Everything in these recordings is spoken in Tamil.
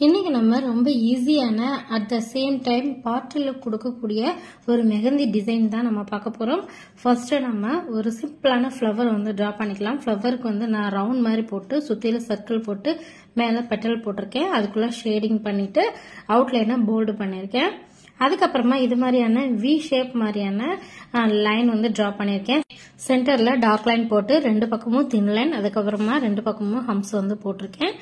இன்னைக்கு நம்ம ரொம்ப ஈஸியான அட் த சேம் டைம் பார்ட்டில் கொடுக்கக்கூடிய ஒரு மெஹந்தி டிசைன் தான் நம்ம பார்க்க போறோம். ஃபர்ஸ்ட் நம்ம ஒரு சிம்பிளான ஃப்ளவர் டிரா பண்ணிக்கலாம். ஃப்ளவருக்கு நான் ரவுண்ட் மாதிரி போட்டு சுத்தில சர்க்கிள் போட்டு மேல பெட்டல் போட்டிருக்கேன். அதுக்குள்ள ஷேடிங் பண்ணிட்டு அவுட்லைனை போல்டு பண்ணிருக்கேன். அதுக்கப்புறமா இது மாதிரியான வி ஷேப் மாதிரியான லைன் டிரா பண்ணிருக்கேன். சென்டர்ல டார்க் லைன் போட்டு ரெண்டு பக்கமும் தின் லைன், அதுக்கப்புறமா ரெண்டு பக்கமும் ஹம்ஸ் போட்டிருக்கேன்.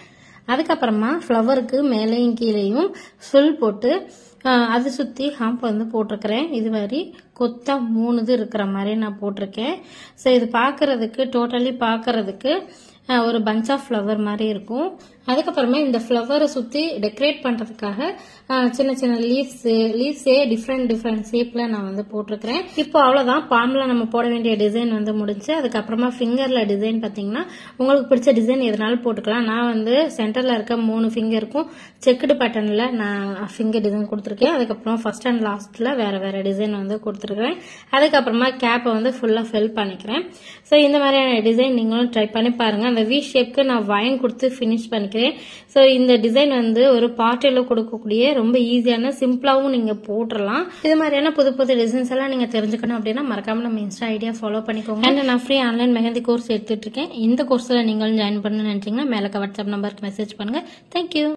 அதுக்கப்புறமா ஃப்ளவருக்கு மேலேயும் கீழேயும் ஃபுல் போட்டு அது சுத்தி ஹம்ப் போட்டிருக்கிறேன். இது மாதிரி கொத்தா 3 இது இருக்கிற மாதிரி நான் போட்டிருக்கேன். ஸோ இது பார்க்கறதுக்கு டோட்டலி பார்க்கறதுக்கு ஒரு பஞ்ச் ஆஃப் ஃப்ளவர் மாதிரி இருக்கும். அதுக்கப்புறமா இந்த ஃப்ளவரை சுத்தி டெக்கரேட் பண்றதுக்காக சின்ன சின்ன லீவ்ஸே டிஃப்ரெண்ட் ஷேப்ல நான் போட்டிருக்கிறேன். இப்போ அவ்வளவுதான், பாம்ல நம்ம போட வேண்டிய டிசைன் முடிஞ்சு. அதுக்கப்புறமா ஃபிங்கர்ல டிசைன் பாத்தீங்கன்னா உங்களுக்கு பிடிச்ச டிசைன் எதனாலும் போட்டுக்கலாம். நான் சென்டர்ல இருக்க 3 ஃபிங்கருக்கும் செக்குடு பேட்டர்ன்ல நான் ஃபிங்கர் டிசைன் கொடுத்துருக்கேன். அதுக்கப்புறம் ஃபர்ஸ்ட் அண்ட் லாஸ்ட்ல வேற டிசைன் கொடுத்துருக்கேன். அதுக்கப்புறமா கேப்பை ஃபுல்லா ஃபில் பண்ணிக்கிறேன். ஸோ இந்த மாதிரியான டிசைன் நீங்களும் ட்ரை பண்ணி பாருங்க. அந்த வி ஷேப்க்கு நான் வயன் கொடுத்து ஃபினிஷ் பண்ணிக்கிறேன். ஸோ இந்த டிசைன் ஒரு பார்ட்டில கொடுக்கக்கூடிய ரொம்ப ஈஸியான சிம்பிளாவும் நீங்க போட்டுடலாம். இது மாதிரியான புது டிசைன்ஸ் எல்லாம் நீங்க தெரிஞ்சுக்கணும் அப்படின்னா மறக்காம நம்ம இன்ஸ்டா ஐடியா ஃபாலோ பண்ணிக்கோங்க. அண்ட் நான் ஃப்ரீ ஆன்லைன் மெஹந்தி கோர்ஸ் எடுத்துட்டு இருக்கேன். இந்த கோர்ஸ்ல நீங்களும் ஜாயின் பண்ணணும்னு நினைச்சீங்கன்னா மேல வாட்ஸ்அப் நம்பருக்கு மெசேஜ் பண்ணுங்க. தேங்க்யூ.